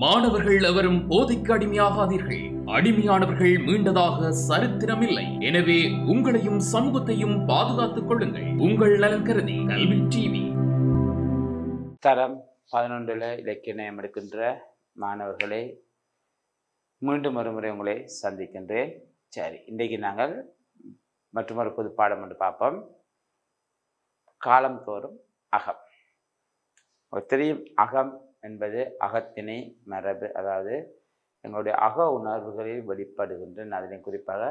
மாணவர்கள் எவரும் போதைக்கு அடிமையாகாதீர்கள். அடிமையானவர்கள் மீண்டதாக சரித்திரமில்லை. எனவே உங்களையும் சமூகத்தையும் பாதுகாத்துக் கொள்ளுங்கள். உங்கள் நலன் கருதி கல்வி டிவி. தரம் 11 இலக்கிய நயம் எடுக்கின்ற மாணவர்களை மீண்டும் ஒருமுறை உங்களை சந்திக்கின்றேன். சரி, இன்றைக்கு நாங்கள் மற்றொரு பொது பாடம் என்று பார்ப்போம். காலம் தோறும் அகம். தெரியும், அகம் என்பது அகத்திணை மரபு, அதாவது எங்களுடைய அக உணர்வுகளில் வெளிப்படுகின்ற, அதிலும் குறிப்பாக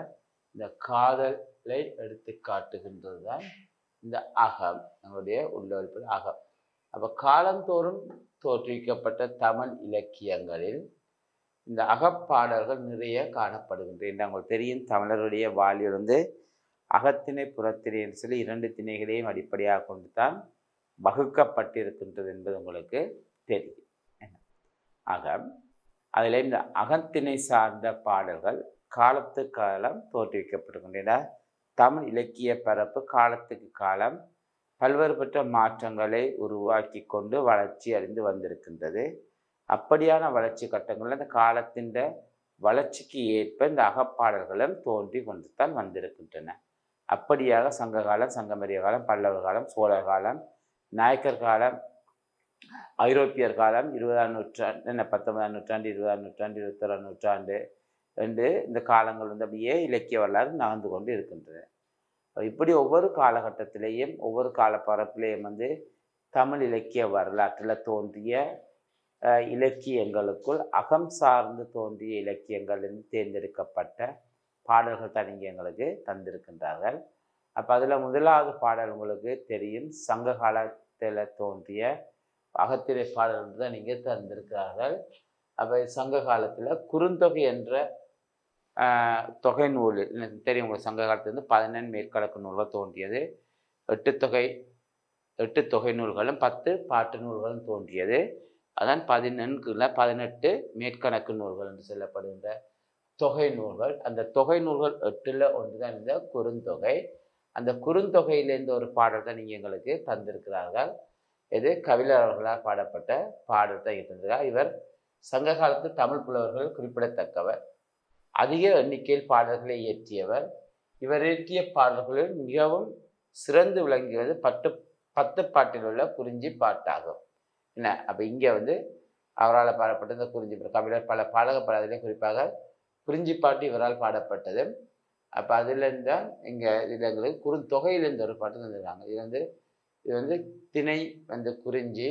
இந்த காதலை எடுத்து காட்டுகின்றது தான் இந்த அகம், எங்களுடைய உள்ள அகம். அப்போ காலந்தோறும் தோற்றுவிக்கப்பட்ட தமிழ் இலக்கியங்களில் இந்த அகப்பாடல்கள் நிறைய காணப்படுகின்றன. உங்களுக்கு தெரியும், தமிழருடைய வாழ்விலிருந்து அகத்திணை புறத்திணை என்று சொல்லி 2 திணைகளையும் அடிப்படையாக கொண்டு தான் வகுக்கப்பட்டிருக்கின்றது என்பது உங்களுக்கு தெரியும். அகம், அதில் இந்த அகத்திணை சார்ந்த பாடல்கள் காலத்துக்கு காலம் தோற்றுவிக்கப்படுகின்றன. தமிழ் இலக்கிய பரப்பு காலத்துக்கு காலம் பல்வேறுபட்ட மாற்றங்களை உருவாக்கி கொண்டு வளர்ச்சி அடைந்து வந்திருக்கின்றது. அப்படியான வளர்ச்சி கட்டங்களில் இந்த காலத்தின் வளர்ச்சிக்கு ஏற்ப இந்த அகப்பாடல்களும் தோன்றி கொண்டு தான் வந்திருக்கின்றன. அப்படியாக சங்ககாலம், சங்கமரிய காலம், பல்லவர் காலம், சோழர் காலம், நாயக்கர் காலம், ஐரோப்பியர் காலம், 20ஆம் நூற்றாண்டு, 19ஆம் நூற்றாண்டு, 20ஆம் நூற்றாண்டு, 21ஆம் நூற்றாண்டு என்று இந்த காலங்கள் அப்படியே இலக்கிய வரலாறு நகர்ந்து கொண்டு இருக்கின்றன. இப்படி ஒவ்வொரு காலகட்டத்திலேயும் ஒவ்வொரு காலப்பரப்பிலேயும் தமிழ் இலக்கிய வரலாற்றில் தோன்றிய இலக்கியங்களுக்குள் அகம் சார்ந்து தோன்றிய இலக்கியங்களில் தேர்ந்தெடுக்கப்பட்ட பாடல்கள் தான் இங்கே எங்களுக்கு தந்திருக்கின்றார்கள். அப்போ அதில் முதலாவது பாடல் உங்களுக்கு தெரியும், சங்க காலத்தில் தோன்றிய அகத்திணை பாடல்கள் தான் இங்கே தந்திருக்கிறார்கள். அப்போ சங்க காலத்தில் குறுந்தொகை என்ற தொகை நூல் தெரியும் உங்களுக்கு. சங்க காலத்திலிருந்து 14 மேற்கணக்கு நூல்கள் தோன்றியது. 8 தொகை நூல்களும் 10 பாட்டு நூல்களும் தோன்றியது. அதான் 18 மேற்கணக்கு நூல்கள் என்று சொல்லப்படுகின்ற தொகை நூல்கள். அந்த தொகை நூல்கள் 8ல் ஒன்று தான் இந்த குறுந்தொகை. அந்த குறுந்தொகையிலேருந்து ஒரு பாடல் தான் நீங்கள் எங்களுக்கு தந்திருக்கிறார்கள். இது கபிலர் அவர்களால் பாடப்பட்ட பாடல் தான் தந்திருக்கிறார். இவர் சங்க காலத்து தமிழ் புலவர்கள் குறிப்பிடத்தக்கவர். அதிக எண்ணிக்கையில் பாடல்களை இயற்றியவர். இவர் இயற்றிய பாடல்களில் மிகவும் சிறந்து விளங்கியது 10 பாட்டில் உள்ள குறிஞ்சி பாட்டாகும். என்ன, அப்போ இங்கே அவரால் பாடப்பட்ட இந்த குறிஞ்சி கபிலர் பல பாடக பாடல்களே குறிப்பாக குறிஞ்சி பாட்டு இவரால் பாடப்பட்டது. அப்போ அதுலேருந்து தான் இங்கே இதில் எங்களுக்கு குறுந்தொகையிலேருந்து ஒரு பாட்டு தந்துருக்காங்க. இது திணை குறிஞ்சி,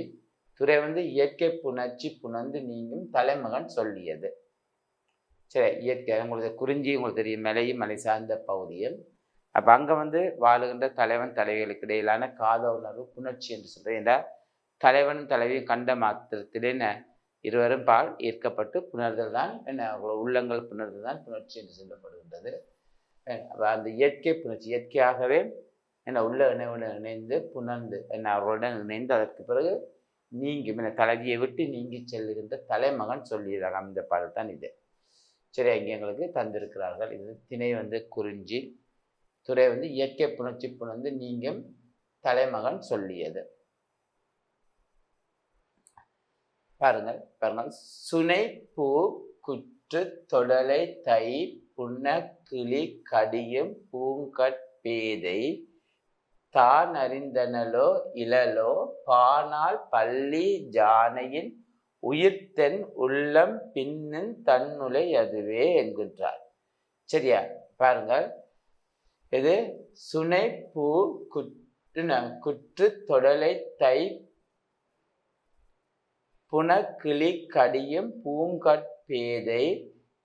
துறை இயற்கை புணர்ச்சி புணர்ந்து நீங்கும் தலைமகன் சொல்லியது. சரி, இயற்கை உங்களுக்கு குறிஞ்சி உங்களுக்கு தெரியும், மலையும் மலை சார்ந்த பகுதியும். அப்போ அங்கே வாழுகின்ற தலைவன் தலைவிகளுக்கு இடையிலான காத உணர்வு புணர்ச்சி என்று சொல்கிறேன். ஏன்னா தலைவனும் தலைவியும் கண்ட மாத்திரத்திலே இருவரும் பால் ஈர்க்கப்பட்டு புணர்தல் தான் உள்ளங்கள் புணர்தல் தான் புணர்ச்சி என்று சொல்லப்படுகின்றது. அந்த இயற்கை புணர்ச்சி இயற்கையாகவே உள்ள இணைவுடன் இணைந்து புணர்ந்து அவர்களுடன் இணைந்து அதற்கு பிறகு நீங்கி தலைவியை விட்டு நீங்கி செல்லுகின்ற தலைமகன் சொல்லியதாக அந்த பாடல் தான் இது. சரி, அங்கே எங்களுக்கு தந்திருக்கிறார்கள். இது திணை குறிஞ்சி, துறை இயற்கை புணர்ச்சி புணர்ந்து நீங்கும் தலைமகன் சொல்லியது. பாருங்கள். சுனை பூ குற்று தொடலை தை புன்ன கிளி கடியும் பூங்கட்பேதை தான் அறிந்தனலோ இளலோ பானால் பள்ளி ஜானையின் உயிர்த்தென் உள்ளம் பின்னின் தன்னுலை அதுவே என்கின்றார். சரியா, பாருங்கள். இது சுனை பூ குற்று தொடலை தை புனக்கிளி கடியும் பூங்கட்பேதை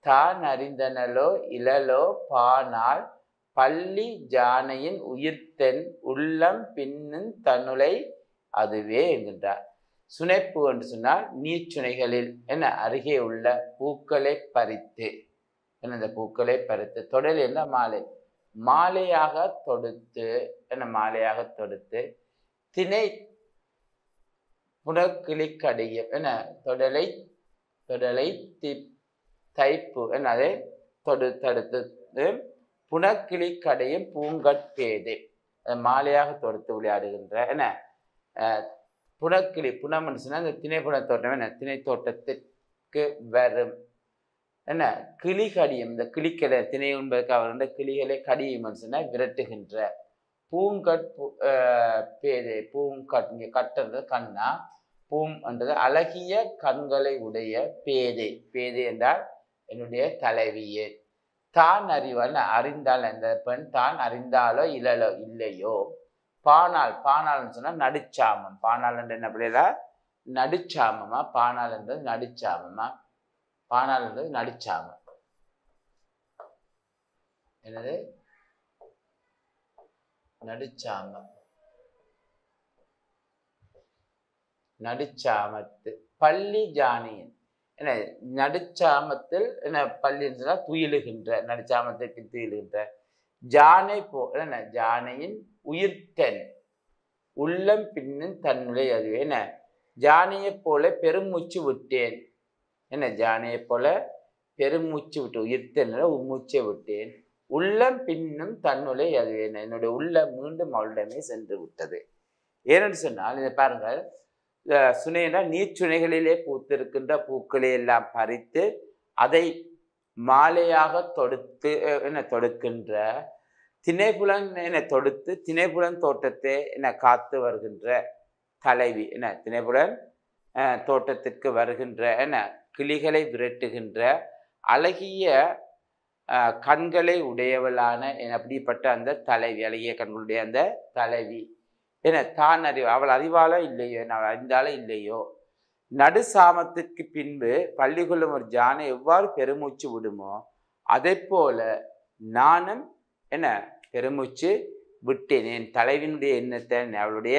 தான் அறிந்தனலோ இளலோ பானால் பள்ளி ஜானையின் உயிர்த்தென் உள்ளம் பின்னின் தன்னுலை அதுவே என்கின்றார். சுனைப்பூ என்று சொன்னால் நீர்ச்சுனைகளில் அருகே உள்ள பூக்களை பறித்து இந்த பூக்களை பறித்து, தொடல் என்ன மாலை மாலையாக தொடுத்து மாலையாக தொடுத்து திணை புனக்கிளி கடியும் தொடலை தைப்பு அதை தடுத்து புனக்கிளி கடையும் பூங்கட்பேதை மாலையாக தொடுத்து விளையாடுகின்ற புனக்கிளி புனம்னு சொன்னால் இந்த திணை புன தோட்டம் திணை தோட்டத்தில் சாமத்துக்கு வரும் என்ன கிளி கடியும், இந்த கிளிக்கடை திணை உண்பதற்கு அவருடைய கிளிகளை கடியும் சொன்னால் விரட்டுகின்ற பூங்கட் பேதை. பூங்கட் இங்கே கட்டுறது கண்ணா, பூம் என்றது அழகிய கண்களை உடைய பேதை. பேதை என்றால் என்னுடைய தலைவியே. தான் அறிவால் அறிந்தால் அந்த பெண் தான் அறிந்தாலோ இல்லையோ. பானால், பானால்னு சொன்னா நடுச்சாமம். பானால் என்று என்ன பிள்ளைகளா? நடுச்சாமமா. பானால் என்றது நடுச்சாமமா. பானால் என்றது நடுச்சாமம். என்னது? நடுச்சாமம். நடுச்சாமத்து பள்ளி ஜானியின் என்ன நடுச்சாமத்தில் என்ன பள்ளின்னு சொன்னா துயிலுகின்ற, நடுச்சாமத்திற்கு துயிலுகின்ற ஜானை என்ன ஜானையின் உயிர்த்தன் உள்ளம் பின்னும் தன்னுடைய அதுவே என்ன ஜானையை போல பெருமூச்சு விட்டேன். என்ன ஜானையை போல பெருமூச்சு விட்டு உயிர்த்தன் மூச்சை விட்டேன். உள்ளம் பின்னும் தன்னுடைய அதுவே என்னுடைய உள்ளம் மீண்டும் அவளிடமே சென்று விட்டது. ஏனென்று சொன்னால் இதை பாருங்கள், சுனைனா நீர்ச்சுனைகளிலே பூத்திருக்கின்ற பூக்களை எல்லாம் பறித்து அதை மாலையாக தொடுத்து என்ன தொடுக்கின்ற திணைப்புலன் என்ன தொடுத்து திணைப்புலன் தோட்டத்தை என்ன காத்து வருகின்ற தலைவி. என்ன திணைப்புலன் தோட்டத்திற்கு வருகின்ற என்ன கிளிகளை விரட்டுகின்ற அழகிய கண்களை உடையவளான அப்படிப்பட்ட அந்த தலைவி, அழகிய கண்களுடைய அந்த தலைவி என தான் அவள் அறிவாளோ இல்லையோ, அவள் அறிந்தாலோ இல்லையோ. நடு சாமத்திற்கு பின்பு பள்ளி கொள்ளும் ஒரு ஜானை எவ்வாறு பெருமூச்சு விடுமோ அதை போல நானும் என்ன பெருமூச்சு விட்டேன். என் தலைவினுடைய எண்ணத்தை அவளுடைய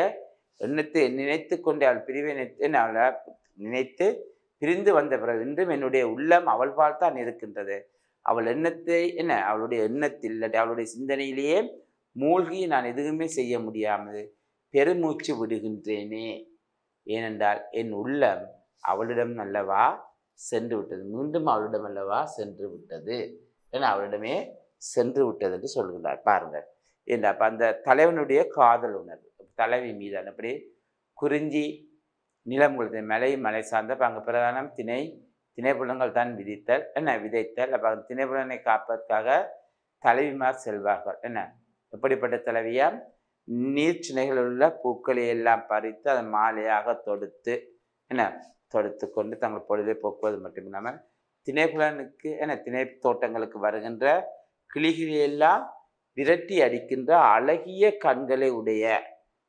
எண்ணத்தை நினைத்து கொண்டு அவள் பிரிவை என்ன அவளை நினைத்து பிரிந்து வந்த பிறகு இன்றும் என்னுடைய உள்ளம் அவள் பார்த்தான் இருக்கின்றது. அவள் எண்ணத்தை என்ன அவளுடைய எண்ணத்தில் அவளுடைய சிந்தனையிலேயே மூழ்கி நான் எதுவுமே செய்ய முடியாமல் பெருமூச்சு விடுகின்றேனே. ஏனென்றால் என் உள்ளம் அவளிடம் அல்லவா சென்று விட்டது, மீண்டும் அவளிடம் அல்லவா சென்று விட்டது, ஏன்னா அவளிடமே சென்று விட்டது என்று சொல்கிறார். பாருங்கள் ஏன்னா அப்போ அந்த தலைவனுடைய காதல் உணர்வு தலைவி மீதான அப்படி குறிஞ்சி நிலம் கொடுத்த மலை சார்ந்த அப்போ அங்கே பிரதானம் திணைப்புலங்கள் தான் விதித்தல் என்ன விதைத்தல். அப்போ அந்த திணைப்புலனை காப்பதற்காக தலைவிமார் செல்வார்கள். என்ன எப்படிப்பட்ட தலைவியா? நீர்ச்சினைகளில் உள்ள பூக்களை எல்லாம் பறித்து அதை மாலையாக தொடுத்து என்ன தொடுத்து கொண்டு தங்கள் பொழுதை போக்குவது மட்டும் இல்லாமல் திணைப்புலனுக்கு என்ன திணை தோட்டங்களுக்கு வருகின்ற கிளிகளையெல்லாம் விரட்டி அடிக்கின்ற அழகிய கண்களை உடைய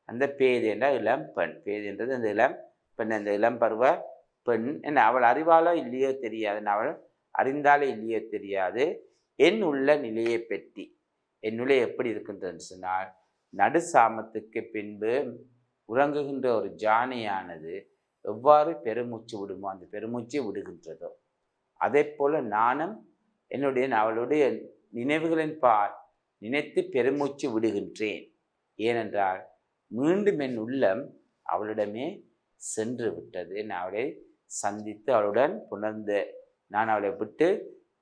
அந்த பேதை என்ற இளம் பெண். பேதை என்றது அந்த இளம் பெண், அந்த இளம் பருவ பெண். என்ன அவள் அறிவாளோ இல்லையோ தெரியாது, அவள் அறிந்தாலோ இல்லையோ தெரியாது. என் உள்ள நிலையை பற்றி என் நிலை எப்படி இருக்கின்றன்னு சொன்னால் நடு சாமத்துக்கு பின்பு உறங்குகின்ற ஒரு ஜானையானது எவ்வாறு பெருமூச்சு விடுமோ அந்த பெருமூச்சை விடுகின்றதோ அதே போல நானும் என்னுடைய அவளுடைய நினைவுகளின் நினைத்து பெருமூச்சு விடுகின்றேன். ஏனென்றால் மீண்டும் என் உள்ளம் அவளிடமே சென்று விட்டது. நான் அவளை சந்தித்து அவளுடன் புணர்ந்து நான் அவளை விட்டு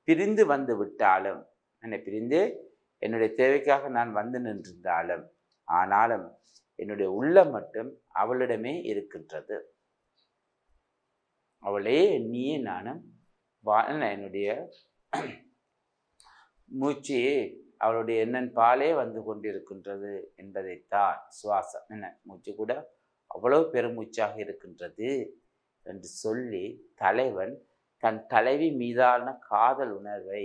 பிரிந்து வந்து விட்டாலும் என்னை பிரிந்து என்னுடைய தேவைக்காக நான் வந்து நின்றிருந்தாலும் ஆனாலும் என்னுடைய உள்ளம் மட்டும் அவளிடமே இருக்கின்றது. அவளே நீயே நானும் என்னுடைய மூச்சு அவளுடைய எண்ணன் பாலே வந்து கொண்டிருக்கின்றது என்பதைத்தான் சுவாசம் என்ன மூச்சு கூட அவ்வளவு பெருமூச்சாக இருக்கின்றது என்று சொல்லி தலைவன் தன் தலைவி மீதான காதல் உணர்வை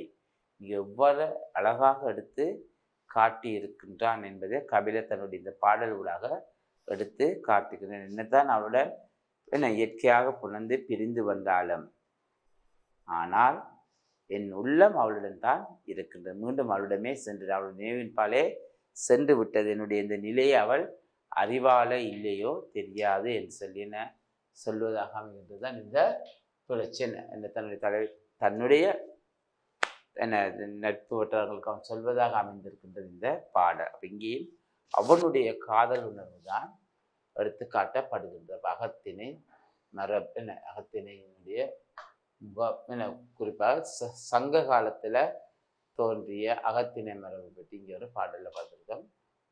எவ்வாறு அழகாக எடுத்து காட்டி இருக்கின்றான் என்பதை கபிலர் தன்னுடைய இந்த பாடல்களாக எடுத்து காட்டுகிறேன். என்னதான் அவளுடன் என்ன இயற்கையாக புணர்ந்து பிரிந்து வந்தாலும் ஆனால் என் உள்ளம் அவளுடன் தான் இருக்கின்றது. மீண்டும் அவளிடமே சென்று அவள் நினைவின் பாலே சென்று விட்டது. என்னுடைய இந்த நிலையை அவள் அறிவால இல்லையோ தெரியாது என்று சொல்லி என்ன சொல்வதாக அமைகின்றது தான் இந்த பிரச்சனை. இந்த தன்னுடைய என்ன நட்பு வட்டாரங்களுக்கு அவன் சொல்வதாக அமைந்திருக்கின்றது இந்த பாடல். அப்போ இங்கேயும் அவனுடைய காதல் உணர்வு தான் எடுத்து காட்டப்படுகின்றது. அகத்திணை என்ன அகத்திணையினுடைய என்ன குறிப்பாக சங்க காலத்தில் தோன்றிய அகத்திணை மரபு பற்றி இங்கே ஒரு பாடலில் பார்த்துருக்கோம்.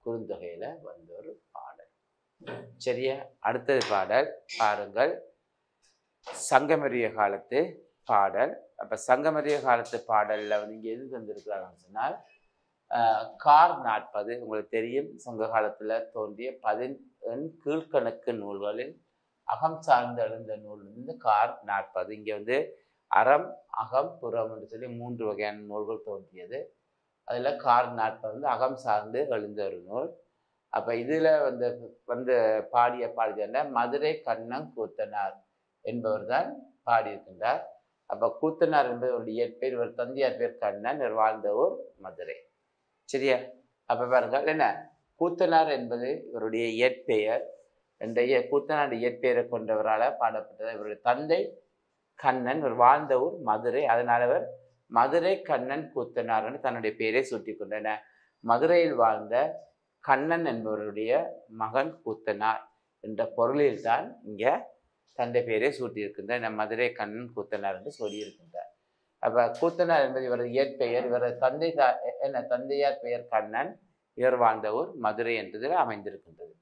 குறுந்தொகையில் வந்த ஒரு பாடல். சரியா? அடுத்தது பாடல் பாருங்கள். சங்கமரிய காலத்து பாடல். அப்போ சங்கமரிய காலத்து பாடலில் வந்து இங்கே எது தந்திருக்கிறாங்கன்னு சொன்னால் கார் 40 உங்களுக்கு தெரியும். சங்க காலத்தில் தோன்றிய 10 கீழ்கணக்கு நூல்களில் அகம் சார்ந்து எழுந்த நூல் வந்து கார் 40. இங்கே வந்து அறம், அகம், புறம் என்று சொல்லி 3 வகையான நூல்கள் தோன்றியது. அதில் கார் 40 வந்து அகம் சார்ந்து எழுந்த ஒரு நூல். அப்போ இதில் வந்து பாடிய மதுரை கண்ணன் கூத்தனார் என்பவர் தான் பாடியிருக்கின்றார். அப்போ கூத்தனார் என்பவருடைய இயற்பெயர், இவர் தந்தையார் பேர் கண்ணன், இவர் வாழ்ந்த ஊர் மதுரை. சரியா? அப்போ பாருங்கள் என்ன, கூத்தனார் என்பது இவருடைய இயற்பெயர். கூத்தனார் இயற்பெயரை கொண்டவரால் பாடப்பட்டது. இவருடைய தந்தை கண்ணன், இவர் வாழ்ந்த ஊர் மதுரை. அதனால் அவர் மதுரை கண்ணன் கூத்தனார் என்று தன்னுடைய பெயரை சூட்டி கொண்டன. மதுரையில் வாழ்ந்த கண்ணன் என்பவருடைய மகன் கூத்தனார் என்ற பொருளில் தான் இங்கே தந்தை பெயரை சூட்டியிருக்கின்ற மதுரை கண்ணன் கூத்தனார் என்று சொல்லியிருக்கின்றார். அப்போ கூத்தனார் என்பது இவரது இயற்பெயர். இவரது தந்தையார் பெயர் கண்ணன், இவர் வாழ்ந்த ஊர் மதுரை என்றதில் அமைந்திருக்கின்றது.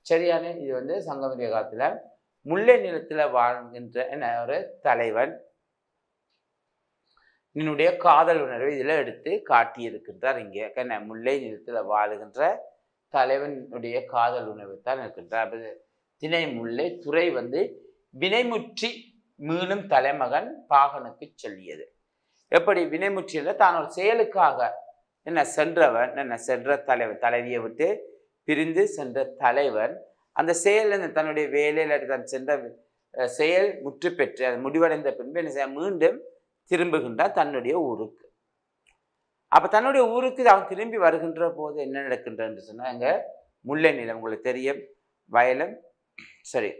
சரியான இது வந்து சங்கமரிய காலத்தில் முல்லை நிலத்தில் வாழ்கின்ற ஒரு தலைவன் என்னுடைய காதல் உணர்வை இதில் எடுத்து காட்டியிருக்கின்றார். இங்கே முல்லை நிலத்தில் வாழுகின்ற தலைவனுடைய காதல் உணர்வை தான் இருக்கின்றார். திணை முல்லை துறை வந்து வினைமுற்றி மீளும் தலைமகன் பாகனுக்கு சொல்லியது. எப்படி வினைமுற்றியில் தான் ஒரு செயலுக்காக சென்றவன் சென்ற தலைவன், தலைவியை விட்டு பிரிந்து சென்ற தலைவன் அந்த செயல் தன்னுடைய வேலையில் தான் சென்ற செயல் முற்று பெற்று அது முடிவடைந்த பின்பு என்ன மீண்டும் திரும்புகின்றான் தன்னுடைய ஊருக்கு. அப்போ தன்னுடைய ஊருக்கு அவன் திரும்பி வருகின்ற போது என்ன நடக்கின்றன்னு சொன்னால், அங்கே முல்லை நிலம் உங்களுக்கு தெரியும், வயலும் சரி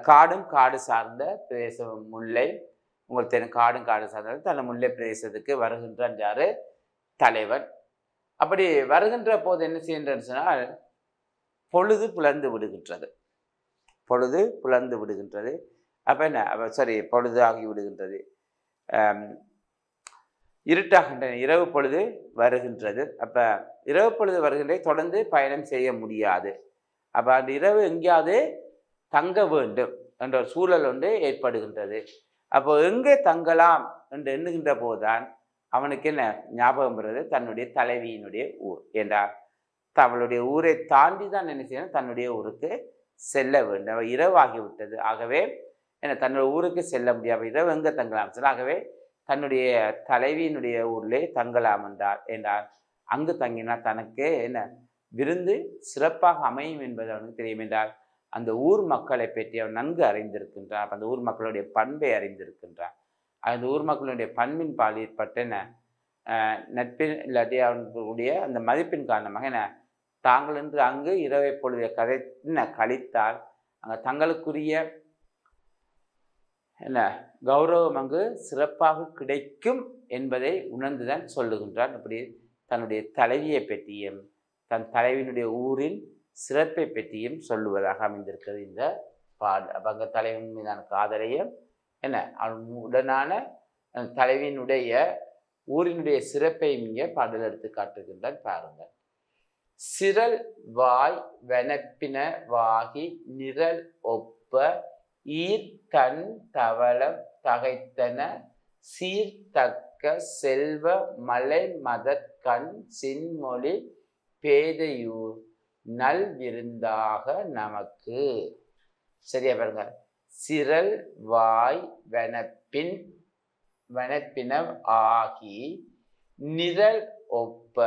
காடும் காடு சார்ந்த பிரதேசம் முல்லை உங்களுக்கு தெரியும். காடும் காடு சார்ந்த தன்னை முல்லை பிரதேசத்துக்கு வருகின்றான் யாரு? தலைவன். அப்படி வருகின்ற போது என்ன செய்கின்றன்னு சொன்னால், பொழுது புலர்ந்து விடுகின்றது. பொழுது புலர்ந்து விடுகின்றது. அப்போ என்ன பொழுது ஆகி விடுகின்றது, இருட்டாகின்றன, இரவு பொழுது வருகின்றது. அப்போ இரவு பொழுது வருகின்றதை தொடர்ந்து பயணம் செய்ய முடியாது. அப்போ அந்த இரவு எங்கேயாவது தங்க வேண்டும் என்ற ஒரு சூழல் ஒன்று ஏற்படுகின்றது. அப்போ எங்கே தங்கலாம் என்று எண்ணுகின்ற போதுதான் அவனுக்கு என்ன ஞாபகம் வருது? தன்னுடைய தலைவியினுடைய ஊர். என்றால் அவளுடைய ஊரை தாண்டி தான் என்ன செய்யணும், தன்னுடைய ஊருக்கு செல்ல வேண்டும். இரவு ஆகிவிட்டது. ஆகவே தன்னுடைய ஊருக்கு செல்ல முடியாது. இரவு எங்கே தங்கலாம் சொல். ஆகவே தன்னுடைய தலைவியினுடைய ஊரிலே தங்கலாம் என்றால் அங்கு தங்கினால் தனக்கு என்ன விருந்து சிறப்பாக அமையும் என்பது அவனுக்கு தெரியும். என்றால் அந்த ஊர் மக்களை பற்றி அவன் நன்கு அறிந்திருக்கின்றான். அந்த ஊர் மக்களுடைய பண்பை அறிந்திருக்கின்றான். அந்த ஊர் மக்களுடைய பண்பின் பால் ஏற்பட்ட நட்பின் இல்லாட்டி அவனுடைய அந்த மதிப்பின் காரணமாக தாங்கள் என்று அங்கு இரவை பொழுதை கழித்தால் அங்கே தங்களுக்குரிய கௌரவம் அங்கு சிறப்பாக கிடைக்கும் என்பதை உணர்ந்துதான் சொல்லுகின்றான். அப்படி தன்னுடைய தலைவியை பற்றியும் தன் தலைவியினுடைய ஊரின் சிறப்பை பற்றியும் சொல்லுவதாக அமைந்திருக்கிறது இந்த பாடல். அப்போ அங்கே தலைவன் மீதான காதலையும் உடனான தலைவியினுடைய ஊரினுடைய சிறப்பை இங்கே பாடல் எடுத்து காட்டுகின்றான். பாருங்கள். சிரல் வாய் வனப்பின வாகி நிரல் ஒப்ப ஈர்த்தன் தவளம் தகைத்தன சீர்தக்க செல்வ மலை மதற்கண் சின்மொழி பேதையூர் நல் விருந்தாக நமக்கு. சரியா பாருங்க. சிரல் வாய் வனப்பின ஆகி நிரல் ஒப்ப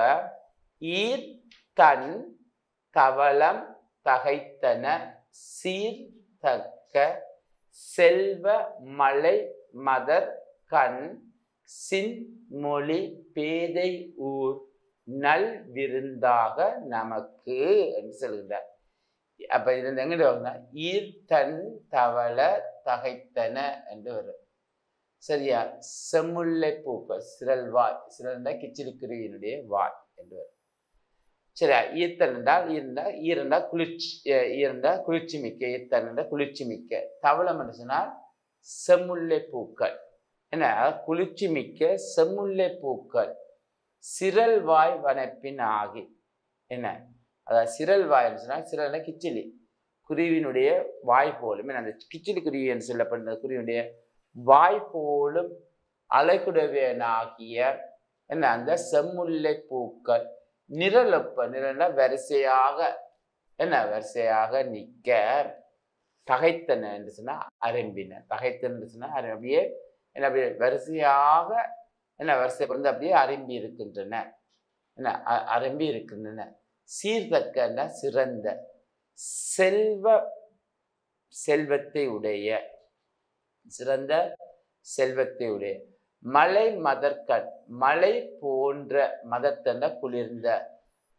ஈர்த்தன் தவளம் தகைத்தன சீர்தக்க செல்வ மலை மதர் கண் சின்மொழி பேதை ஊர் நல் விருந்தாக நமக்கு என்று சொல்கின்றார். அப்ப இது எங்கிட்ட வருங்க, ஈர்த்தன் தவள தகைத்தன என்று வரும். சரியா? செம்முல்லை பூக்கள் சிரல் வாய், சிரல்னா கிச்சிலிக்குருவியினுடைய வாய் என்று வரும். சரியா? ஈர்த்தன் என்றால் ஈரண்டா குளிர்ச்சி, ஈரண்டா குளிர்ச்சி மிக்க, ஈர்த்தன் என்றால் குளிர்ச்சி மிக்க. தவளம் என்று சொன்னால் செம்முல்லை பூக்கள். என்ன? குளிர்ச்சி மிக்க செம்முல்லை பூக்கள் சிரல் வாய் வனப்பின் ஆகி. என்ன? அதாவது சிரல் வாய் என்று சொன்னால் சிரல்னா கிச்சிலி குருவினுடைய வாய் போலும். அந்த கிச்சிலி குருவி என்று சொல்லப்படுற குருவினுடைய வாய்ப்போலும் அழகுடையவனாகிய என்ன அந்த செம்முல்லை பூக்கள் நிரல்னா வரிசையாக என்ன வரிசையாக நிற்க தகைத்தன என்று சொன்னா அரம்பின தகைத்தன சொன்னா அப்படியே என்ன அப்படியே வரிசையாக என்ன வரிசை வந்து அப்படியே அரம்பி இருக்கின்றன என்ன அரம்பி இருக்கின்றன சீர்தக்க சிறந்த செல்வத்தை உடைய சிறந்த செல்வத்தை உடைய மலை மதற்கண் மலை போன்ற மதத்தன குளிர்ந்த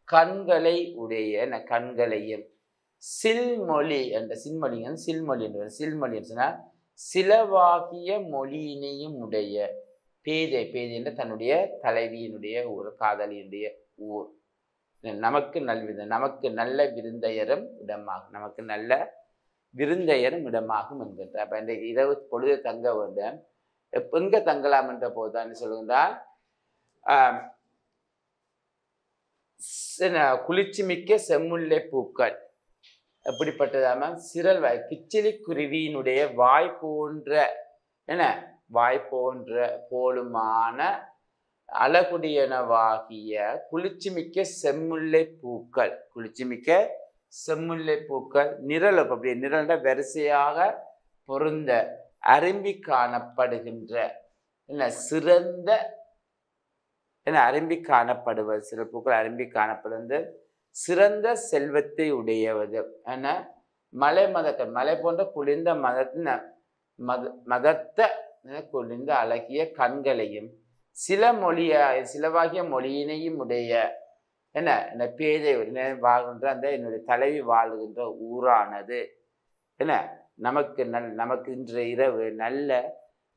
கண்களை உடைய கண்களையும் சில்மொழி என்ற சில்மொழி என்று சொன்னால் சிலவாகிய மொழியினையும் உடைய பேதை என்ற தன்னுடைய தலைவியினுடைய ஊர் காதலியினுடைய ஊர் நமக்கு நல்ல விருந்தையரும் இடமாகும் நமக்கு நல்ல விருந்தையரும் இடமாகும் என்கின்ற அப்ப இன்றைக்கு இரவு பொழுது தங்க வேண்டும் எங்க தங்கலாம் என்ற போதுதான் சொல்லுகின்றால் குளிர்ச்சி மிக்க செம்முல்லை பூக்கள் எப்படிப்பட்டதாம சிரல் வாய் கிச்சிலி குருவியினுடைய வாய் போன்ற என்ன வாய் போன்ற போலுமான அழகுடையனவாகிய குளிர்ச்சிமிக்க செம்முல்லை பூக்கள் நிரல் அப்படியே நிரல்ட வரிசையாக பொருந்த அரும்பி காணப்படுகின்ற என்ன சிறந்த என்ன அரும்பி காணப்படுவது சில பூக்கள் அரும்பி காணப்படுவது சிறந்த செல்வத்தை உடையவது என்ன மலை போன்ற குளிர்ந்த மதத்த குளிர்ந்த அழகிய கண்களையும் சிலவாகிய மொழியினையும் உடைய என்ன பேதை வாழ்கின்ற அந்த என்னுடைய தலைவி வாழ்கின்ற ஊரானது என்ன நமக்கு இன்றைய இரவு நல்ல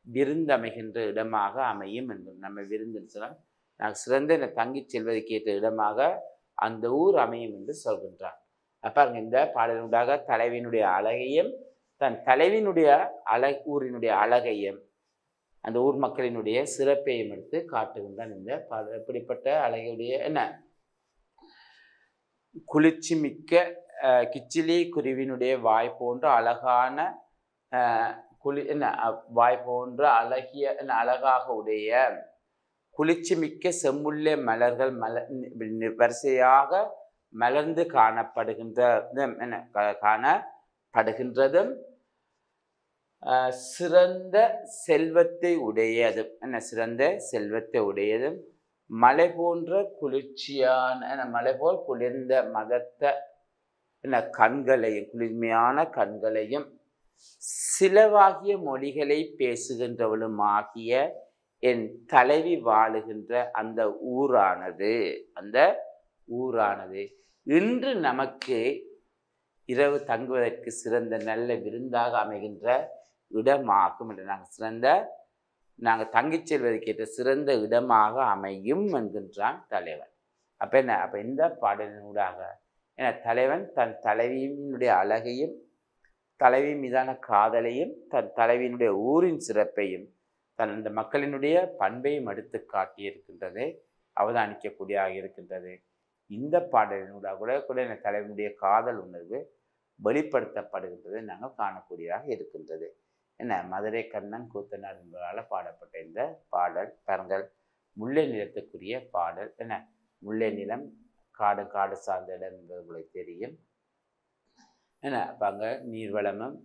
விருந்தமைகின்ற இடமாக அமையும் என்று நம்ம விருந்துன்னு சொன்னால் நாங்கள் சிறந்த தங்கி செல்வதற்கு ஏற்ற இடமாக அந்த ஊர் அமையும் என்று சொல்கின்றார். அப்ப இந்த பாடலுண்டாக தலைவியினுடைய அழகையும் தன் தலைவியினுடைய ஊரினுடைய அழகையும் அந்த ஊர் மக்களினுடைய சிறப்பையும் எடுத்து காட்டுகின்றான் இந்த பாடல். எப்படிப்பட்ட அழகுடைய என்ன குளிர்ச்சி மிக்க கிச்சிலி குருவினுடைய வாய் போன்ற அழகான வாய் போன்ற அழகாக உடைய குளிர்ச்சி மிக்க செம்முல்லை மலர்கள் வரிசையாக மலர்ந்து காணப்படுகின்றதும் சிறந்த செல்வத்தை உடையதும் மலை போன்ற குளிர்ச்சியான மலை போல் குளிர்ந்த மதத்த கண்களையும் குளிர்மையான கண்களையும் சிலவாகிய மொழிகளை பேசுகின்றவளும் ஆகிய என் தலைவி வாழுகின்ற அந்த ஊரானது இன்று நமக்கு இரவு தங்குவதற்கு சிறந்த நல்ல விருந்தாக அமைகின்ற இடமாகும் என்று நாங்கள் தங்கிச் செல்வதற்கு ஏற்ற சிறந்த இடமாக அமையும் என்கின்றான் தலைவன். அப்ப இந்த பாடலினூடாக என தலைவன் தன் தலைவியினுடைய அழகையும் தலைவி மீதான காதலையும் தன் தலைவியினுடைய ஊரின் சிறப்பையும் அந்த மக்களினுடைய பண்பையும் எடுத்து காட்டியிருக்கின்றது, அவதானிக்கக்கூடியதாக இருக்கின்றது. இந்த பாடலினூடாக கூட என் தலைவனுடைய காதல் உணர்வு வெளிப்படுத்தப்படுகின்றது நாங்கள் காணக்கூடியதாக இருக்கின்றது. என்ன மதுரை கண்ணன் கூத்தனார் என்பதால் பாடப்பட்ட இந்த பாடல் பாருங்கள், முல்லை நிலத்துக்குரிய பாடல். என்ன முல்லை நிலம் காடு சார்ந்த இடம் என்பது உங்களுக்கு தெரியும். என்ன அப்போ அங்கே நீர்வளமும்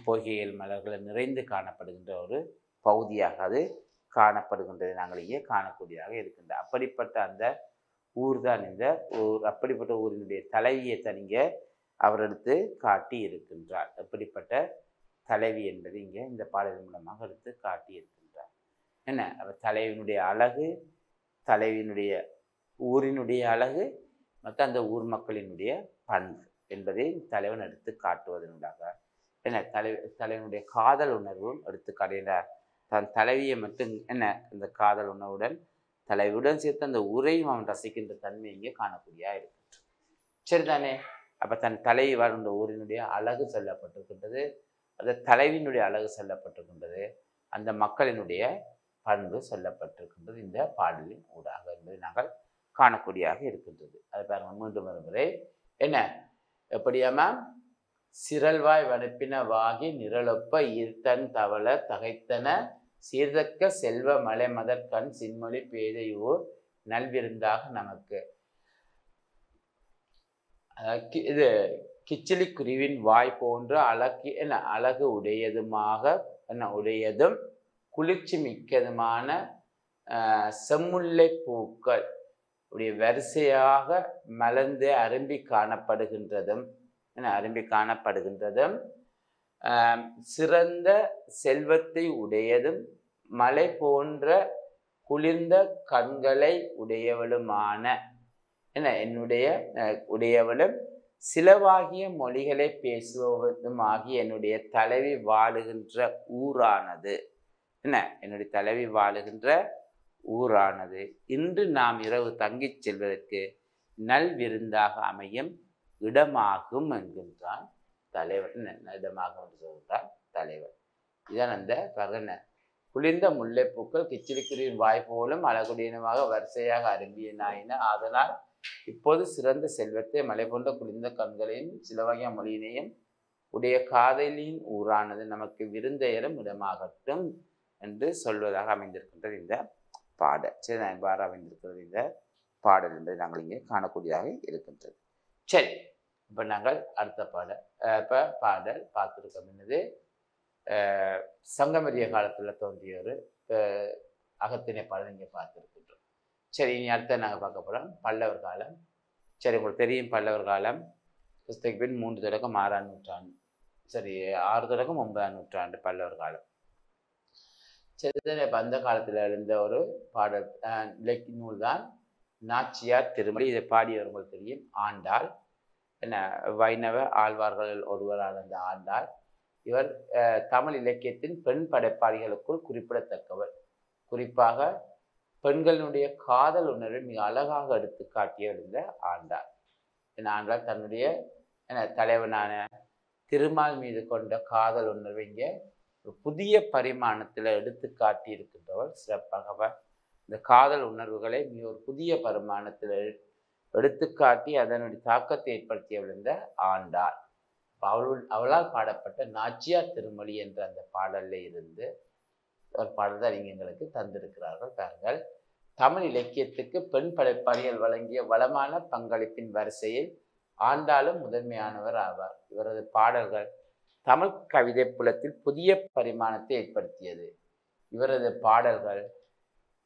பொய்கைகள் மலர்களும் நிறைந்து காணப்படுகின்ற ஒரு பகுதியாக அது காணப்படுகின்றது, நாங்கள் இங்கே காணக்கூடியதாக இருக்கின்ற. அப்படிப்பட்ட அந்த ஊர் தான் இந்த ஊர். அப்படிப்பட்ட ஊரினுடைய தலைவியை தனிங்க அவர் எடுத்து காட்டி இருக்கின்றார். அப்படிப்பட்ட தலைவி என்பது இங்கே இந்த பாடலின் மூலமாக எடுத்து காட்டி இருக்கின்றார். என்ன அப்போ தலைவியினுடைய அழகு, தலைவியினுடைய ஊரினுடைய அழகு மற்றும் அந்த ஊர் மக்களினுடைய பண்பு என்பதை தலைவன் எடுத்து காட்டுவதனூடாக என்ன தலைவனுடைய காதல் உணர்வும் எடுத்து காட்டுகிறார். தன் தலைவியை மட்டும் என்ன இந்த காதல் உணர்வுடன் தலைவியுடன் சேர்த்து அந்த ஊரையும் அவன் ரசிக்கின்ற தன்மை இங்கே காணக்கூடியதாக இருக்கின்றது. சரிதானே? அப்போ தன் தலைவி வாழ்ந்த ஊரினுடைய அழகு சொல்லப்பட்டிருக்கின்றது, அந்த தலைவியினுடைய அழகு சொல்லப்பட்டிருக்கின்றது, அந்த மக்களினுடைய பண்பு சொல்லப்பட்டிருக்கின்றது இந்த பாடலின் ஊடாக என்பதை நாங்கள் காணக்கூடியதாக இருக்கின்றது. அதை பாருங்கள் மீண்டும் முறை என்ன எப்படியாமா சிரல்வாய் வனப்பின வாகி நிரலொப்ப ஈர்த்தன் தவள தகைத்தன சீர்தக்க செல்வ மலை மதற்கண் சின்மொழி பேதையூர் நல்விருந்தாக நமக்கு. இது கிச்சிலி குருவின் வாய் போன்ற அழகு உடையதும் குளிர்ச்சி மிக்கதுமான செம்முல்லை பூக்கள் உடைய வரிசையாக மலர்ந்து அரும்பி காணப்படுகின்றதும் சிறந்த செல்வத்தை உடையதும் மலை போன்ற குளிர்ந்த கண்களை உடையவளுமான உடையவளும் சிலவாகிய மொழிகளை பேசுவதும் ஆகிய என்னுடைய தலைவி வாழுகின்ற ஊரானது. என்னுடைய தலைவி வாழுகின்ற ஊரானது இன்று நாம் இரவு தங்கிச் செல்வதற்கு நல்விருந்தாக அமையும் இடமாகும் என்கின்றான் தலைவர். இடமாகும் என்று சொல்கின்றான் தலைவர். இதான் அந்த பகன குளிர்ந்த முல்லைப்பூக்கள் கிச்சிலிக்குருவின் வாய் போலும் அழகுடையனமாக வரிசையாக அரும்பியனாயின. அதனால் இப்போது சிறந்த செல்வத்தை மலை போன்ற குளிர்ந்த கண்களையும் சிலவகைய மொழியினையும் உடைய காதலின் ஊரானது நமக்கு விருந்தையரும் இடமாகட்டும் என்று சொல்வதாக அமைந்திருக்கின்றது இந்த பாடல். சரி, இவ்வாறு அமைந்திருக்கிறது இந்த பாடல் என்பதை நாங்கள் இங்கே காணக்கூடியதாக இருக்கின்றது. சரி, இப்போ நாங்கள் அடுத்த பாடல் பார்த்துருக்கோம். என்னது? சங்கமரிய காலத்தில் தோன்றிய ஒரு அகத்திணை பாடல் இங்கே பார்த்துருக்கின்றோம். சரி, இனி அடுத்த நாங்கள் பார்க்க போகிறோம் பல்லவர் காலம். சரி, உங்களுக்கு தெரியும் பல்லவர் காலம் கிறிஸ்துக்கு பின் 3 தொடக்கம் 6ஆம் நூற்றாண்டு, சரி 6 தொடக்கம் 9ஆம் நூற்றாண்டு பல்லவர் காலம். சரி, இப்போ அந்த காலத்தில் எழுந்த ஒரு பாடல் இலக்கிய நூல் தான் நாச்சியார் திருமொழி. இதை பாடியவர்கள் தெரியும். ஆண்டாள் வைணவ ஆழ்வார்களில் ஒருவரான அந்த ஆண்டாள் இவர் தமிழ் இலக்கியத்தின் பெண் படைப்பாளிகளுக்குள் குறிப்பிடத்தக்கவர். குறிப்பாக பெண்களுடைய காதல் உணர்வை மிக அழகாக எடுத்து காட்டியவர் இந்த ஆண்டாள். ஆண்டாள் தன்னுடைய தலைவனான திருமால் மீது கொண்ட காதல் உணர்வை இங்கே ஒரு புதிய பரிமாணத்தில் எடுத்து காட்டி இருக்கின்றவர். சிறப்பாக இந்த காதல் உணர்வுகளை மிக ஒரு புதிய பரிமாணத்தில் எடுத்துக்காட்டி அதனுடைய தாக்கத்தை ஏற்படுத்தியவள் இந்த ஆண்டாள். அவளால் பாடப்பட்ட நாச்சியார் திருமொழி என்ற அந்த பாடலில் இருந்து ஒரு பாடல் தான் இங்கே எங்களுக்கு தந்திருக்கிறார்கள். தாங்கள் தமிழ் இலக்கியத்துக்கு பெண் படைப்பாளிகள் வழங்கிய வளமான பங்களிப்பின் வரிசையில் ஆண்டாளும் முதன்மையானவர் ஆவார். இவரது பாடல்கள் தமிழ் கவிதை புலத்தில் புதிய பரிமாணத்தை ஏற்படுத்தியது. இவரது பாடல்கள்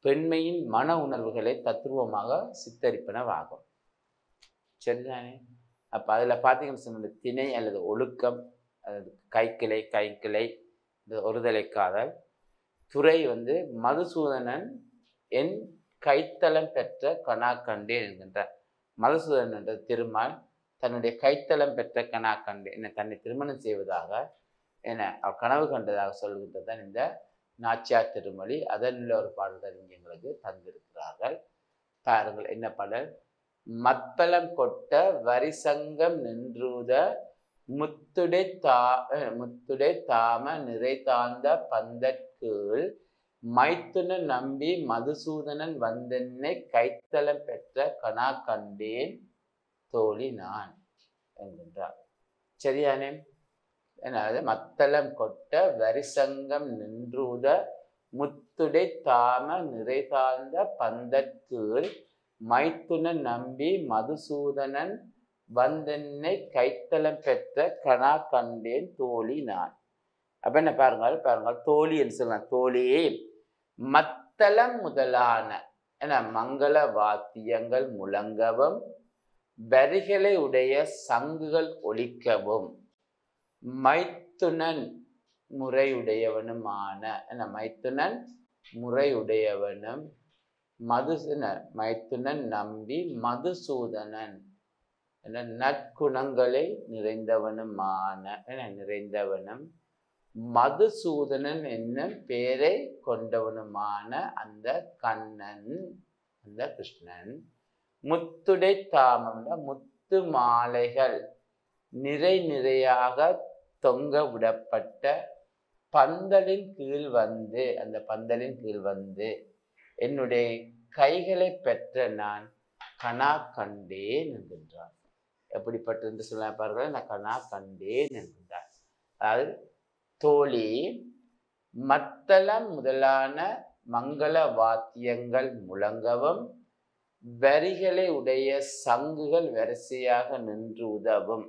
பெண்மையின் மன உணர்வுகளை தத்துருவமாக சித்தரிப்பனவாகும். சரிதானே? அப்போ அதில் பார்த்தீங்கன்னு சொன்ன திணை அல்லது ஒழுக்கம், கைக்கிளை இந்த ஒருதலை காதல் துறை மதுசூதனன் என் கைத்தளம் பெற்ற கணா கண்டேன் என்கின்றார். மதுசூதனன் என்ற திருமால் தன்னுடைய கைத்தளம் பெற்ற கணா கண்டேன் தன்னை திருமணம் செய்வதாக கனவு கண்டதாக சொல்கின்றது தான் இந்த நாச்சியார் திருமொழி. அதனுள்ள ஒரு பாடல் இங்கே எங்களுக்கு தந்திருக்கிறார்கள். பாருங்கள் என்ன பாடல்? மத்தளம் கொட்ட வரிசங்கம் நின்றூத முத்துடை தாம நிறை தாழ்ந்த பந்தற்கீழ் மைத்துன நம்பி மதுசூதனன் வந்தென்னை கைத்தளம் பெற்ற கணா கண்டேன் தோழி நான் என்கின்றார். சரியானே? அதாவது மத்தளம் கொட்ட வரிசங்கம் நின்றூத முத்துடை தாம நிறை தாழ்ந்த பந்தற்கீழ் மைத்துன நம்பி மதுசூதனன் வந்தென்னை கைத்தளம் பெற்ற கணா கண்டேன் தோழி நான். அப்ப என்ன பாருங்கள் தோழி என்று சொல்லலாம். தோழியே மத்தளம் முதலான மங்கள வாத்தியங்கள் முழங்கவும் வரிகளை உடைய சங்குகள் ஒலிக்கவும் மைத்துனன் முறையுடையவனுமான மைத்துனன் முறையுடையவனும் மைத்துனன் நம்பி மதுசூதனன் நற்குணங்களை நிறைந்தவனும் மதுசூதனன் என்னும் பெயரை கொண்டவனுமான அந்த கண்ணன், அந்த கிருஷ்ணன் முத்துடை தாமம் முத்து மாலைகள் நிறையாக தொங்க விடப்பட்ட பந்தலின் கீழ் அந்த பந்தலின் கீழ் என்னுடைய கைகளை பெற்ற நான் கணா கண்டேன் என்கின்றார். எப்படிப்பட்ட என்று சொல்லாப்பார்கள் நான் கண்டேன் என்கின்றார். அதாவது தோழி மத்தளம் முதலான மங்கள வாத்தியங்கள் முழங்கவும் வரிகளை உடைய சங்குகள் வரிசையாக நின்று உதவும்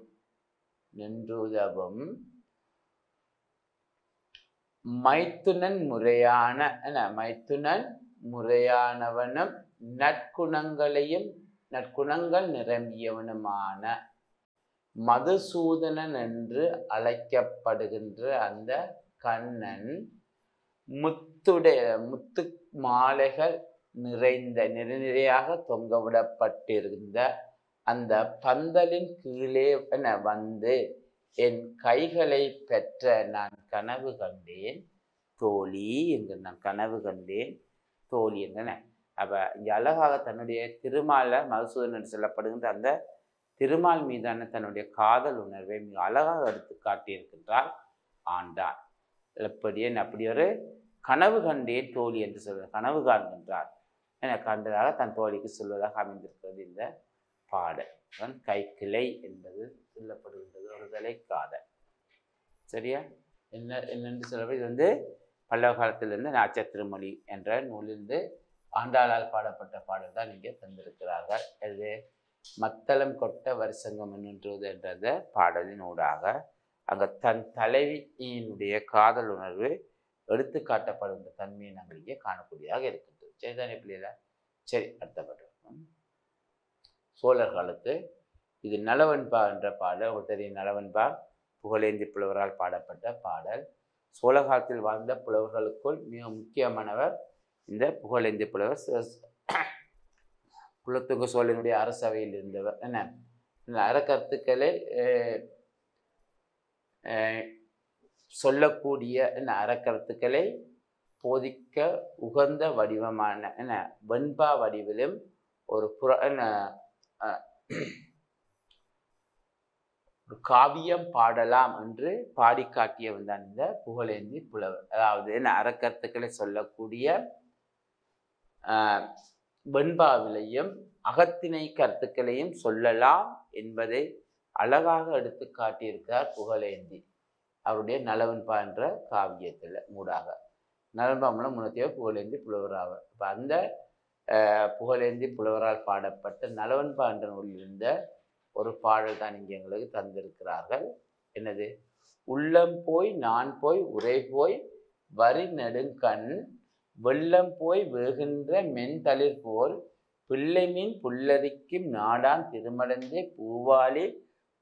மைத்துனன் முறையானவனும் நற்குணங்கள் நிரம்பியவனுமான மதுசூதனன் என்று அழைக்கப்படுகின்ற அந்த கண்ணன் முத்து மாலைகள் நிறையாக தொங்கவிடப்பட்டிருந்த அந்த பந்தலின் கீழே வந்து என் கைகளை பெற்ற நான் கனவு கண்டேன் தோழி என்று நான் கனவு கண்டேன் தோழி என்கிற. அப்ப இங்க அழகாக தன்னுடைய திருமால மதுசூதன் என்று சொல்லப்படுகின்ற அந்த திருமால் மீதான தன்னுடைய காதல் உணர்வை மிக அழகாக எடுத்து காட்டியிருக்கின்றார் ஆண்டான். அப்படி ஒரு கனவு கண்டேன் தோழி என்று சொல்ற கனவு காண்கின்றார் என கண்டதாக தன் தோழிக்கு சொல்வதாக அமைந்திருக்கிறது இந்த பாடல். கைக்கிளை என்பது சொல்லப்படுகின்றது ஒரு தலை காதல். சரியா? என்னென்று சொல்றது, இது பல்லவ காலத்திலிருந்து நாச்ச திருமொழி என்ற நூலிலிருந்து ஆண்டாளால் பாடப்பட்ட பாடல் தான் இங்கே தந்திருக்கிறார்கள். இது மத்தளம் கொட்ட வருசங்கம் என்னன்றது என்ற பாடலின் ஊடாக அங்க தன் தலைவியினுடைய காதல் உணர்வு எடுத்து காட்டப்படுகின்ற தன்மையை நாங்கள் இங்கே காணக்கூடியதாக இருக்கின்றது. சரிதானே பிள்ளைகளா? சரி, அடுத்தப்பட்ட சோழர் காலத்து இது நலவன்பா என்ற பாடல். ஒரு தெரியும், நலவன்பா புகழேந்தி புலவரால் பாடப்பட்ட பாடல். சோழ காலத்தில் வாழ்ந்த புலவர்களுக்குள் மிக முக்கியமானவர் இந்த புகழேந்தி புலவர். குலத்துங்க சோழனுடைய அரசவையில் இருந்தவர். என்ன அறக்கருத்துக்களை சொல்லக்கூடிய அறக்கருத்துக்களை போதிக்க உகந்த வடிவமான வெண்பா வடிவிலும் ஒரு காவியம் பாடலாம் என்று பாடி காட்டியவன் தான் இந்த புகழேந்தி புலவர். அதாவது அறக்கருத்துக்களை சொல்லக்கூடிய வெண்பாவிலையும் அகத்திணை கருத்துக்களையும் சொல்லலாம் என்பதை அழகாக எடுத்து காட்டியிருக்கிறார் புகழேந்தி அவருடைய நலவன்பா என்ற காவியத்தில் மூடாக. நலவன்பா மூலம் முன்னத்தையோ புகழேந்தி புலவராவர். இப்போ அந்த புகழேந்தி புலவரால் பாடப்பட்ட நலவன்பா என்ற நூலில் இருந்த ஒரு பாடல் தான் இங்கே எங்களுக்கு தந்திருக்கிறார்கள். என்னது? உள்ளம் போய் நான் போய் உரை போய் வரி நெடுங்கண் வெள்ளம் போய் வேகின்ற மென்தளிர் போல் பிள்ளை மீன் புல்லரிக்கும் நாடான் திருமடந்தே பூவாலி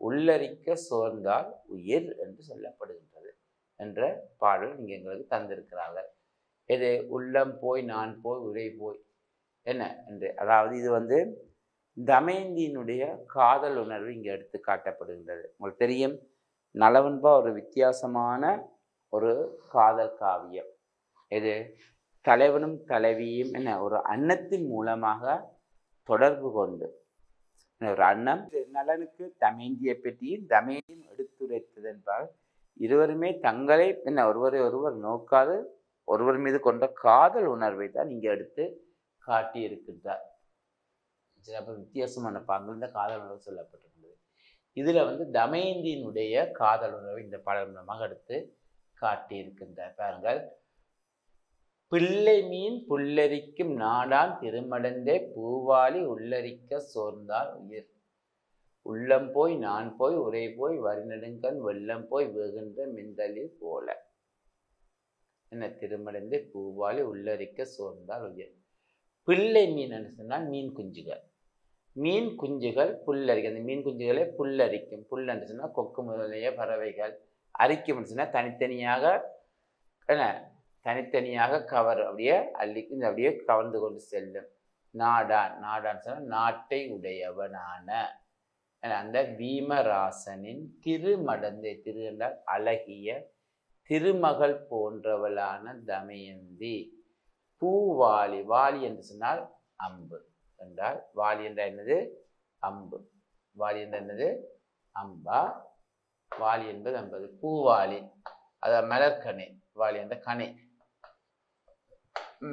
உள்ளரிக்க சோர்ந்தால் உயிர் என்று சொல்லப்படுகின்றது என்ற பாடல் இங்கே எங்களுக்கு தந்திருக்கிறார்கள். இது உள்ளம் போய் நான் போய் உரை போய் என்ன என்று, அதாவது இது தமயந்தியினுடைய காதல் உணர்வு இங்கே எடுத்து காட்டப்படுகின்றது. உங்களுக்கு தெரியும், நலவன்பா ஒரு வித்தியாசமான ஒரு காதல் காவியம். இது தலைவனும் தலைவியும் ஒரு அன்னத்தின் மூலமாக தொடர்பு கொண்டு ஒரு அன்னம் நலனுக்கு தமயந்தியை பற்றியும் தமயந்தியும் எடுத்துரைத்தது என்பால் இருவருமே தங்களை ஒருவரை ஒருவர் நோக்காது ஒருவர் மீது கொண்ட காதல் உணர்வை தான் இங்கே எடுத்து காட்டியிருக்கின்றார். அப்போ வித்தியாசமான பாங்கள் இந்த காதல் உணர்வு சொல்லப்பட்டிருக்கிறது. இதில் தமயந்தியினுடைய காதல் உணர்வை இந்த பாடல் மூலமாக எடுத்து காட்டியிருக்கின்றார். பாருங்கள், பிள்ளை மீன் புல்லரிக்கும் நாடான் திருமடந்தே பூவாலி உள்ளரிக்க சோர்ந்தால் உயிர். உள்ளம் போய் நான் போய் உரை போய் வரிநெடுங்கண் வெள்ளம் போய் வேகின்ற மிந்தளிர் போல என்ன திருமடந்தே பூவாலி உள்ளரிக்க சோர்ந்தால் உயிர். பிள்ளை மீன் என்று சொன்னால் மீன் குஞ்சுகள். மீன் குஞ்சுகள் புல்லரிக்கும். அந்த மீன் குஞ்சுகளை புல்லரிக்கும். புல் என்று சொன்னால் கொக்கு முதலிய பறவைகள். அரிக்கும் என்று சொன்னால் தனித்தனியாக கவர் அப்படியே அப்படியே கவர்ந்து கொண்டு செல்லும். நாடான் சொன்னால் நாட்டை உடையவனான அந்த வீமராசனின் திருமடந்தை, திரு என்றால் அழகிய திருமகள் போன்றவளான தமயந்தி. பூவாலி, வாலி என்று சொன்னால் அம்பு என்றால், வாலி என்றால் என்னது? அம்பு. வாலி என்ற என்னது? அம்பா. வாலி என்பது அம்பது. பூவாலி அதாவது மலர்கனை. வாலி என்ற கனை,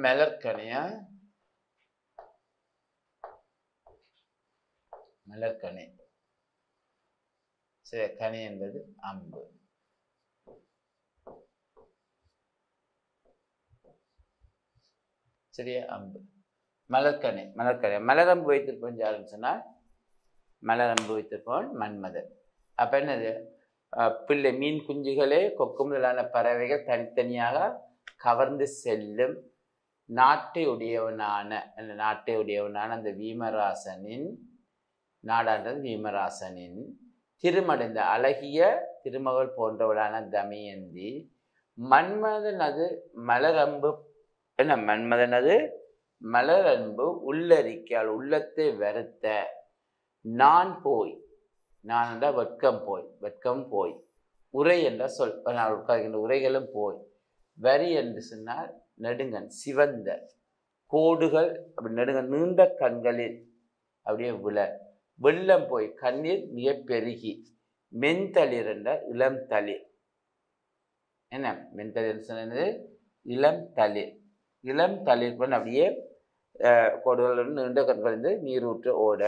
மலர்கனையா மலர்கனை. சரி, கனி என்பது அம்பு. சரியா, அம்பு. மலர்கனி, மலரம்பு வைத்திருப்போம் யாருன்னு சொன்னால் மலரம்பு வைத்திருப்போம் மன்மதன். அப்ப என்னது, பிள்ளை மீன் குஞ்சுகளே கொக்கு முதலான பறவைகள் தனித்தனியாக கவர்ந்து செல்லும் நாட்டை உடையவனான அந்த வீமராசனின் நாடாண்டது வீமராசனின் திருமடைந்த அழகிய திருமகள் போன்றவளான தமயந்தி மன்மதனது மலரம்பு மன்மதனது மலரன்பு உள்ளரிக்கால் உள்ளத்தை வருத்த நான் என்ற வெட்கம் போய் உரை என்ற சொல் உட்கார்கின்ற உரைகளும் போய் வரி என்று சொன்னால் நெடுங்கன் சிவந்த கோடுகள் அப்படி நெடுங்கன் நீண்ட கண்களில் அப்படியே வெள்ளம் போய் கண்ணீர் மிக பெருகி மென்தளிர் என்ற இளம் தளிர். என்ன மென்தளிர் சொன்னது? இளம் தளிர் பண்ண அப்படியே கோடுகளுடன் நீண்ட கண்கள் நீரூற்று ஓட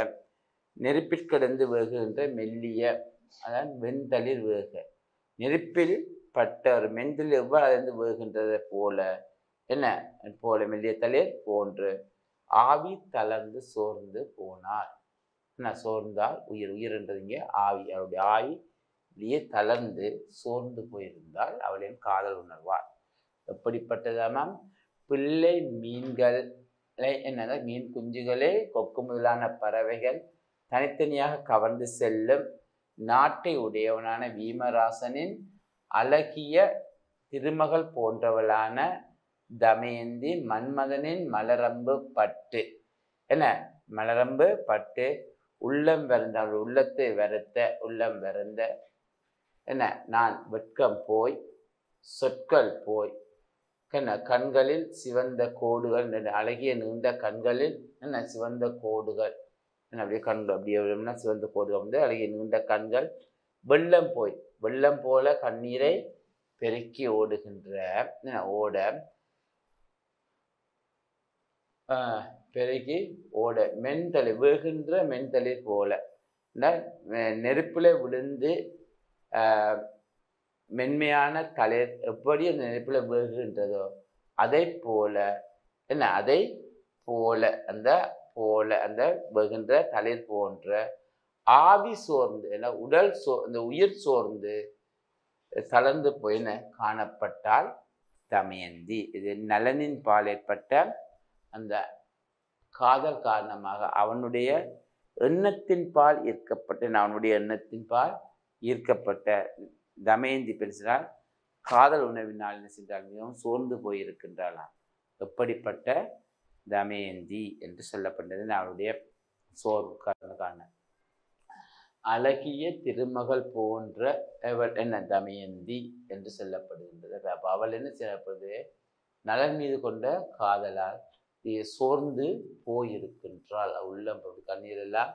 நெருப்பில் கிடந்து வேகுகின்ற மெல்லிய அதான் வெண்தளிர் வேக நெருப்பில் பட்ட ஒரு மென்தளிர் எவ்வாறு அதிர்ந்து வேகுகின்றதை போல என்ன போல மெல்லிய தளிர் போன்று ஆவி தளர்ந்து சோர்ந்து போனார். என்ன சோர்ந்தால் உயிர்ன்றது இங்கே ஆவி. அவருடைய ஆவி இப்படியே தளர்ந்து சோர்ந்து போயிருந்தால் அவளின் காதல் உணர்வார். எப்படிப்பட்டதாம் பிள்ளை மீன்களை என்னதான் மீன் குஞ்சுகளே கொக்கு முதலான பறவைகள் தனித்தனியாக கவர்ந்து செல்லும் நாட்டை உடையவனான வீமராசனின் அழகிய திருமகள் போன்றவளான தமயந்தி மன்மதனின் மலரம்பு பட்டு மலரம்பு பட்டு உள்ளம் வருந்த உள்ளத்தை வருத்த உள்ளம் வருந்த நான் வெட்கம் போய் சொற்கள் போய் கண்களில் சிவந்த கோடுகள் அழகிய நீண்ட கண்களில் சிவந்த கோடுகள் அப்படியே கண்கள் அப்படியே சிவந்த கோடுகள் அழகிய நீண்ட கண்கள் வெள்ளம் போல கண்ணீரை பெருக்கி ஓட மென்தளிர் வேகின்ற மென்தளிர் போல நெருப்பில் விழுந்து மென்மையான தளிர் எப்படி அந்த நெருப்பில் வேகுகின்றதோ அதை போல அந்த வேகின்ற தளிர் போன்ற ஆவி சோர்ந்து உடல் இந்த உயிர் சோர்ந்து தளர்ந்து போயின காணப்பட்டால் தமயந்தி. இது நலனின் பால் ஏற்பட்ட அந்த காதல் காரணமாக அவனுடைய எண்ணத்தின் பால் ஈர்க்கப்பட்ட தமயந்தி பெருசால் காதல் உணவினால் என்ன சென்றால் மிகவும் சோர்ந்து போயிருக்கின்றாளாம். எப்படிப்பட்ட தமயந்தி என்று சொல்லப்பட்டது அவனுடைய சோர்வு காரண அழகிய திருமகள் போன்ற தமயந்தி என்று சொல்லப்படுகின்றது. அப்ப அவள் என்ன செய்யப்படுது? நலன் மீது கொண்ட காதலால் சோர்ந்து போயிருக்கின்றாள். உள்ளம் கண்ணீர் எல்லாம்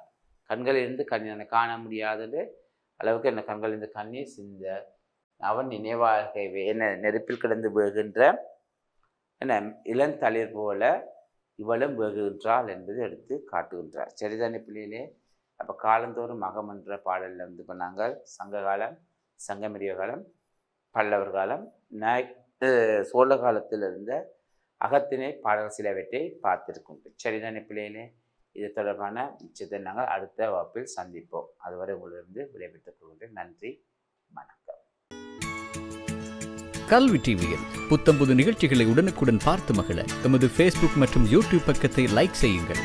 கண்களிலிருந்து கண்ணீர் காண முடியாதது அளவுக்கு என்ன கண்களிலிருந்து கண்ணீர் சிந்த அவன் நினைவாகவே நெருப்பில் கிடந்து வேகின்ற இளந்தளிர் போல இவளும் வேகுகின்றாள் என்பது எடுத்து காட்டுகின்றார். சரிதானே பிள்ளையிலே? அப்போ காலந்தோறும் மகமன்ற பாடலில் இப்போ நாங்கள் சங்ககாலம், சங்கமிரிய காலம், பல்லவர் காலம், சோழ காலத்தில் இருந்த அகத்திணை பாடல் சிலவற்றை பார்த்திருக்கும். சரிதானே பிள்ளையிலே? இது தொடர்பான நிச்சயத்தை நாங்கள் அடுத்த வகுப்பில் சந்திப்போம். அதுவரை உங்களிடம் விடைபெற்றுக் கொள்கின்றேன். நன்றி, வணக்கம். கல்வி டிவியில் புத்தம்புது நிகழ்ச்சிகளை உடனுக்குடன் பார்த்து மகிழ எமது Facebook மற்றும் YouTube பக்கத்தை லைக் செய்யுங்கள்.